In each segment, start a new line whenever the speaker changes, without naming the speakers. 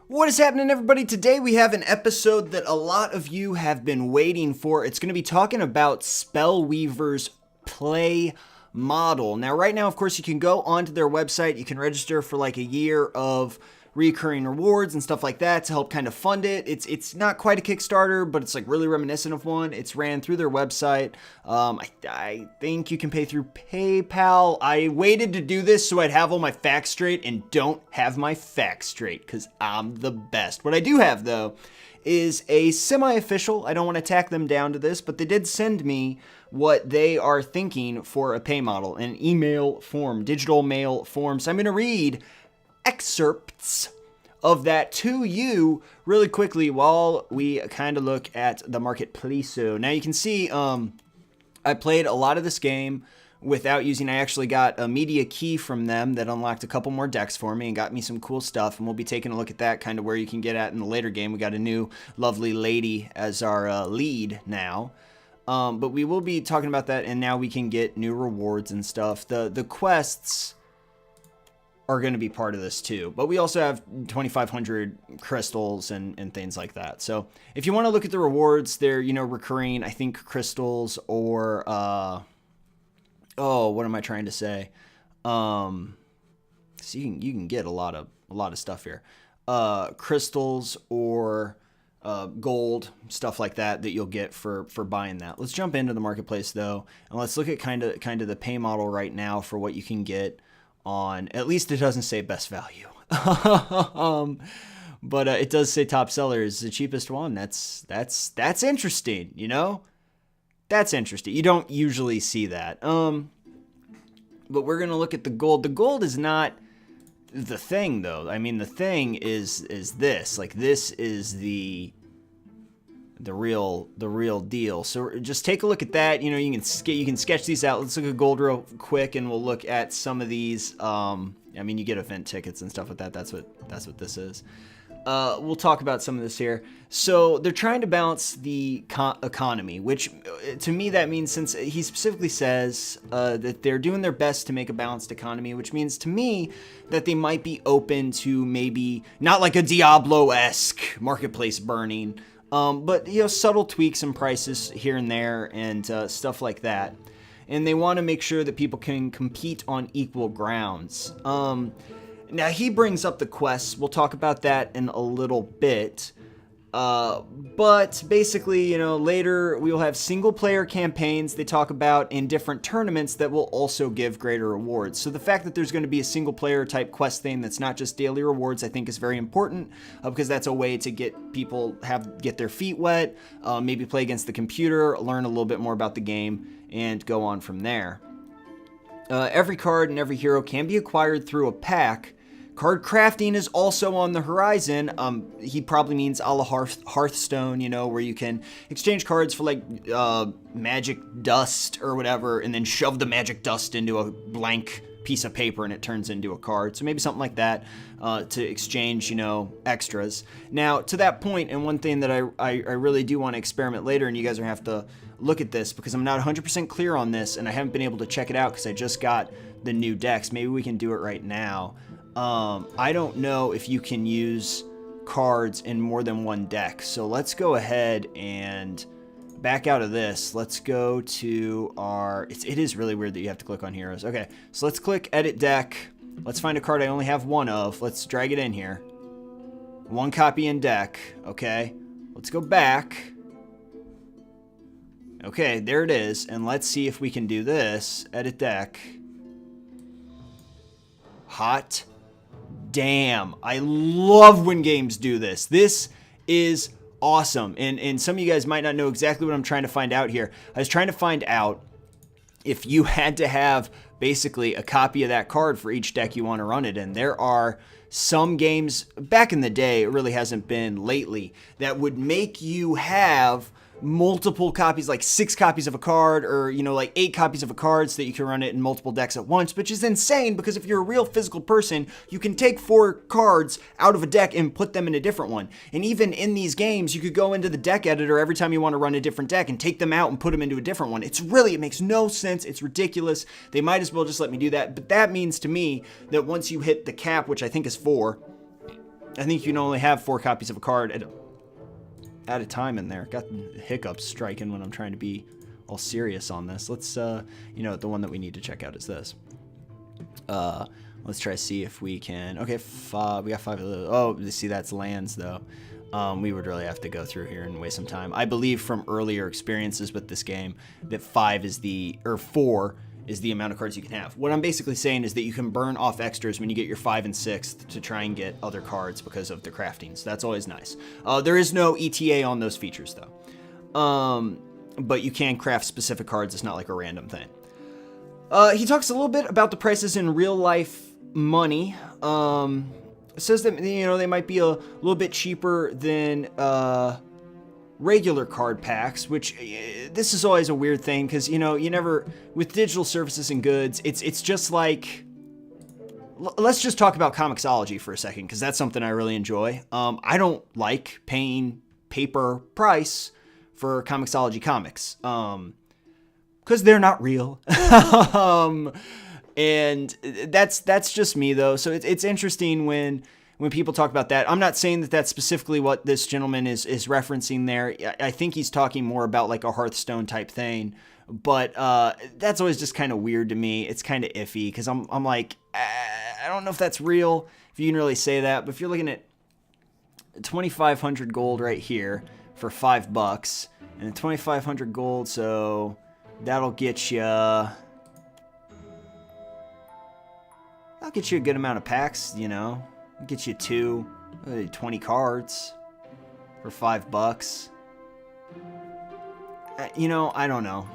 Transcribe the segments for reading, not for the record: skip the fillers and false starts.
What is happening, everybody? Today we have an episode that a lot of you have been waiting for. It's going to be talking about Spellweaver's play model. Now, right now, of course, you can go onto their website. You can register for like a year of recurring rewards and stuff like that to help kind of fund it. It's not quite a Kickstarter, but it's like really reminiscent of one. It's ran through their website. I think you can pay through PayPal. I waited to do this so I'd have all my facts straight and don't have my facts straight because I'm the best. What I do have, though, is a semi-official. I don't want to tack them down to this, but they did send me what they are thinking for a pay model, an email form, digital mail form. So I'm going to read excerpts of that to you really quickly while we kind of look at the marketplace. So now you can see I played a lot of this game without using. I actually got a media key from them that unlocked a couple more decks for me and got me some cool stuff, and we'll be taking a look at that, kind of where you can get at in the later game. We got a new lovely lady as our lead now. But we will be talking about that, and now we can get new rewards and stuff. The quests are going to be part of this too, but we also have 2,500 crystals and things like that. So if you want to look at the rewards, they're, recurring, I think, crystals or, what am I trying to say? So you can get a lot of stuff here. Crystals or gold, stuff like that you'll get for buying that. Let's jump into the marketplace though, and let's look at kind of the pay model right now for what you can get on. At least it doesn't say best value. But it does say top seller is the cheapest one. That's interesting, That's interesting. You don't usually see that. But we're going to look at the gold. The gold is not the thing though. I mean, the thing is this. Like, this is the real deal. So just take a look at that. You can sketch these out. Let's look at gold real quick, and we'll look at some of these. I mean, you get event tickets and stuff with that. That's what this is. We'll talk about some of this here. So they're trying to balance the economy, which to me that means, since he specifically says that they're doing their best to make a balanced economy, which means to me that they might be open to maybe not like a Diablo-esque marketplace burning, but subtle tweaks in prices here and there and stuff like that. And they want to make sure that people can compete on equal grounds. Now he brings up the quests. We'll talk about that in a little bit. But basically, later we will have single player campaigns they talk about in different tournaments that will also give greater rewards. So the fact that there's going to be a single player type quest thing that's not just daily rewards, I think is very important, because that's a way to get people get their feet wet, maybe play against the computer, learn a little bit more about the game, and go on from there. Every card and every hero can be acquired through a pack. Card crafting is also on the horizon. He probably means a la Hearthstone, where you can exchange cards for like magic dust or whatever, and then shove the magic dust into a blank piece of paper and it turns into a card. So maybe something like that to exchange, extras. Now, to that point, and one thing that I really do want to experiment later, and you guys are going to have to look at this because I'm not 100% clear on this, and I haven't been able to check it out because I just got the new decks. Maybe we can do it right now. I don't know if you can use cards in more than one deck. So let's go ahead and back out of this. Let's go to our... It is really weird that you have to click on heroes. Okay, so let's click edit deck. Let's find a card I only have one of. Let's drag it in here. One copy in deck. Okay, let's go back. Okay, there it is. And let's see if we can do this. Edit deck. Hot damn. I love when games do this. This is awesome. And some of you guys might not know exactly what I'm trying to find out here. I was trying to find out if you had to have basically a copy of that card for each deck you want to run it in. There are some games, back in the day, it really hasn't been lately, that would make you have multiple copies, like 6 copies of a card, or like 8 copies of a card, so that you can run it in multiple decks at once, which is insane, because if you're a real physical person, you can take 4 cards out of a deck and put them in a different one. And even in these games, you could go into the deck editor every time you want to run a different deck and take them out and put them into a different one. It makes no sense. It's ridiculous. They might as well just let me do that. But that means to me that once you hit the cap, which I think is 4, I think you can only have 4 copies of a card at a time in there. Got hiccups striking when I'm trying to be all serious on this. Let's, you know, the one that we need to check out is this. Let's try to see if we can. Okay, we got 5 of those. Oh, you see, that's lands though. We would really have to go through here and waste some time. I believe from earlier experiences with this game that 4 is the amount of cards you can have. What I'm basically saying is that you can burn off extras when you get your 5 and 6th to try and get other cards because of the crafting. So that's always nice. There is no ETA on those features though. But you can craft specific cards. It's not like a random thing. He talks a little bit about the prices in real life money. It says that, you know, they might be a little bit cheaper than regular card packs, which this is always a weird thing because, you know, you never, with digital services and goods, it's just like, let's just talk about Comixology for a second because that's something I really enjoy. I don't like paying paper price for Comixology comics because they're not real. And that's just me though. So it's interesting when people talk about that. I'm not saying that that's specifically what this gentleman is referencing there. I think he's talking more about like a Hearthstone type thing, but that's always just kind of weird to me. It's kind of iffy because I'm like, I don't know if that's real, if you can really say that, but if you're looking at 2,500 gold right here for $5 and 2,500 gold, so that'll get you, that'll get you a good amount of packs, you know. It'll get you 20 cards for $5. You know, I don't know.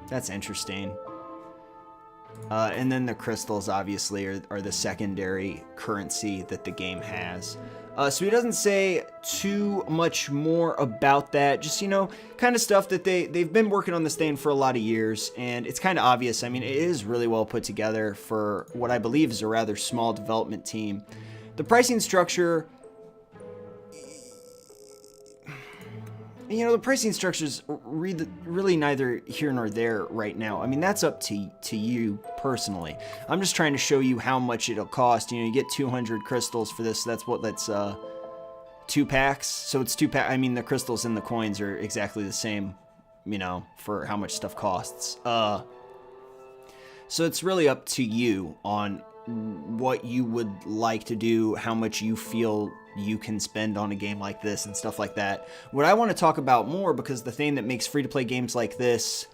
That's interesting. And then the crystals obviously are the secondary currency that the game has. So he doesn't say too much more about that. Just, you know, kind of stuff that they've been working on this thing for a lot of years. And it's kind of obvious. I mean, it is really well put together for what I believe is a rather small development team. The pricing structure, you know, the pricing structure's really neither here nor there right now. I mean, that's up to you personally. I'm just trying to show you how much it'll cost. You know, you get 200 crystals for this. That's 2 packs. So it's 2 packs. I mean, the crystals and the coins are exactly the same, you know, for how much stuff costs. So it's really up to you on what you would like to do, how much you feel you can spend on a game like this and stuff like that. What I want to talk about more, because the thing that makes free-to-play games like this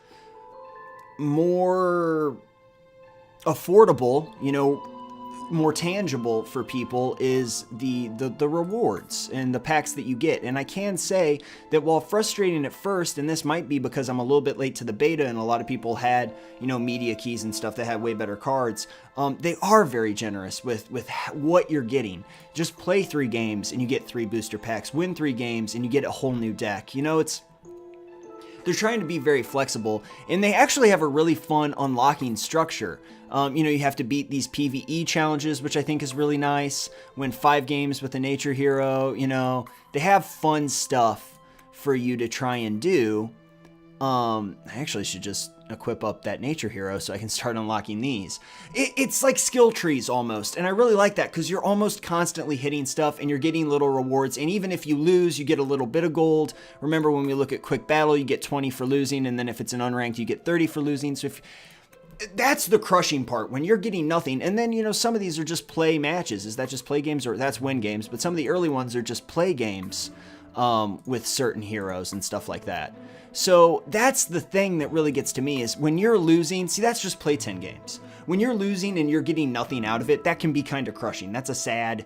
more affordable, you know, more tangible for people, is the rewards and the packs that you get. And I can say that while frustrating at first, and this might be because I'm a little bit late to the beta and a lot of people had, you know, media keys and stuff that had way better cards, they are very generous with what you're getting. Just play 3 games and you get 3 booster packs, win 3 games and you get a whole new deck. You know, they're trying to be very flexible, and they actually have a really fun unlocking structure. You know, you have to beat these PvE challenges, which I think is really nice. Win 5 games with a nature hero, you know. They have fun stuff for you to try and do. I actually should just equip up that nature hero so I can start unlocking these. It's like skill trees almost, and I really like that because you're almost constantly hitting stuff and you're getting little rewards, and even if you lose, you get a little bit of gold. Remember when we look at quick battle, you get 20 for losing, and then if it's an unranked, you get 30 for losing. So that's the crushing part, when you're getting nothing. And then, you know, some of these are just play matches. Is that just play games, or that's win games? But some of the early ones are just play games with certain heroes and stuff like that. So that's the thing that really gets to me, is when you're losing, see, that's just play 10 games. When you're losing and you're getting nothing out of it, that can be kind of crushing. That's a sad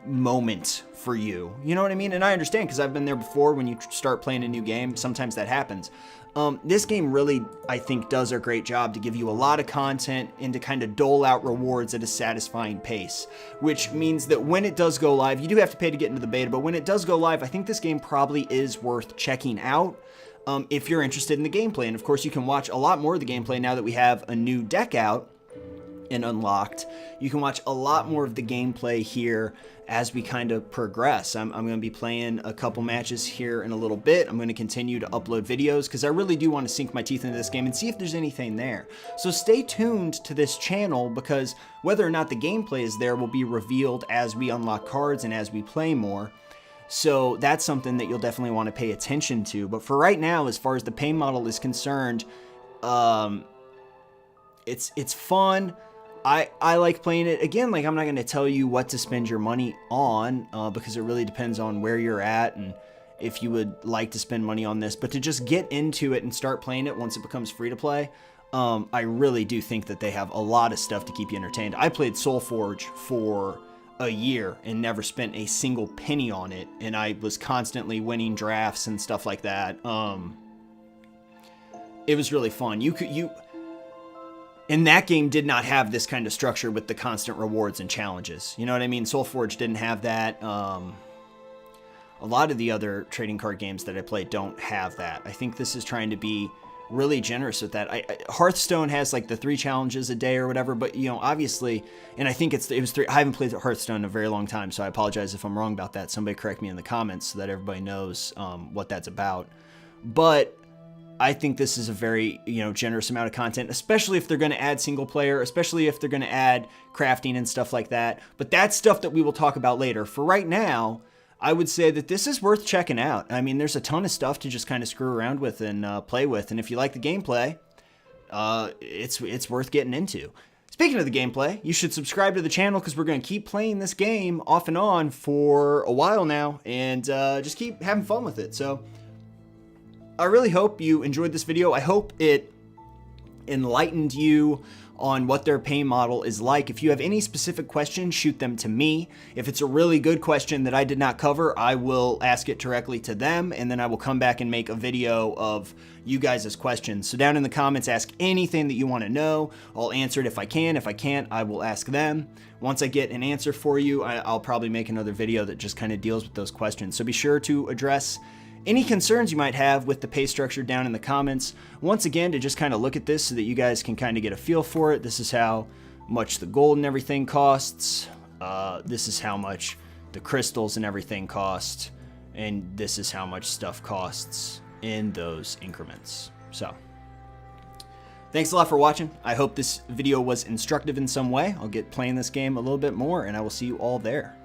moment for you. You know what I mean? And I understand, because I've been there before. When you start playing a new game, sometimes that happens. This game really, I think, does a great job to give you a lot of content and to kind of dole out rewards at a satisfying pace, which means that when it does go live, you do have to pay to get into the beta, but when it does go live, I think this game probably is worth checking out if you're interested in the gameplay. And of course, you can watch a lot more of the gameplay now that we have a new deck out. and unlocked. You can watch a lot more of the gameplay here as we kind of progress. I'm going to be playing a couple matches here in a little bit. I'm going to continue to upload videos because I really do want to sink my teeth into this game and see if there's anything there. So stay tuned to this channel, because whether or not the gameplay is there will be revealed as we unlock cards and as we play more. So that's something that you'll definitely want to pay attention to. But for right now, as far as the pay model is concerned, it's fun. I like playing it. Again, like, I'm not going to tell you what to spend your money on, because it really depends on where you're at and if you would like to spend money on this. But to just get into it and start playing it once it becomes free to play, I really do think that they have a lot of stuff to keep you entertained. I played Soulforge for a year and never spent a single penny on it, and I was constantly winning drafts and stuff like that. It was really fun. And that game did not have this kind of structure with the constant rewards and challenges. You know what I mean? Soulforge didn't have that. A lot of the other trading card games that I played don't have that. I think this is trying to be really generous with that. Hearthstone has like the 3 challenges a day or whatever, but you know, obviously, and I think it was 3. I haven't played Hearthstone in a very long time, so I apologize if I'm wrong about that. Somebody correct me in the comments so that everybody knows what that's about. But I think this is a very, generous amount of content, especially if they're going to add single player, especially if they're going to add crafting and stuff like that. But that's stuff that we will talk about later. For right now, I would say that this is worth checking out. I mean, there's a ton of stuff to just kind of screw around with and play with. And if you like the gameplay, it's worth getting into. Speaking of the gameplay, you should subscribe to the channel, because we're going to keep playing this game off and on for a while now, and just keep having fun with it. So I really hope you enjoyed this video. I hope it enlightened you on what their pay model is like. If you have any specific questions, shoot them to me. If it's a really good question that I did not cover, I will ask it directly to them, and then I will come back and make a video of you guys' questions. So down in the comments, ask anything that you want to know. I'll answer it if I can. If I can't, I will ask them. Once I get an answer for you, I'll probably make another video that just kind of deals with those questions. So be sure to address any concerns you might have with the pay structure down in the comments. Once again, to just kind of look at this so that you guys can kind of get a feel for it. This is how much the gold and everything costs. This is how much the crystals and everything cost. And this is how much stuff costs in those increments. So, thanks a lot for watching. I hope this video was instructive in some way. I'll get playing this game a little bit more, and I will see you all there.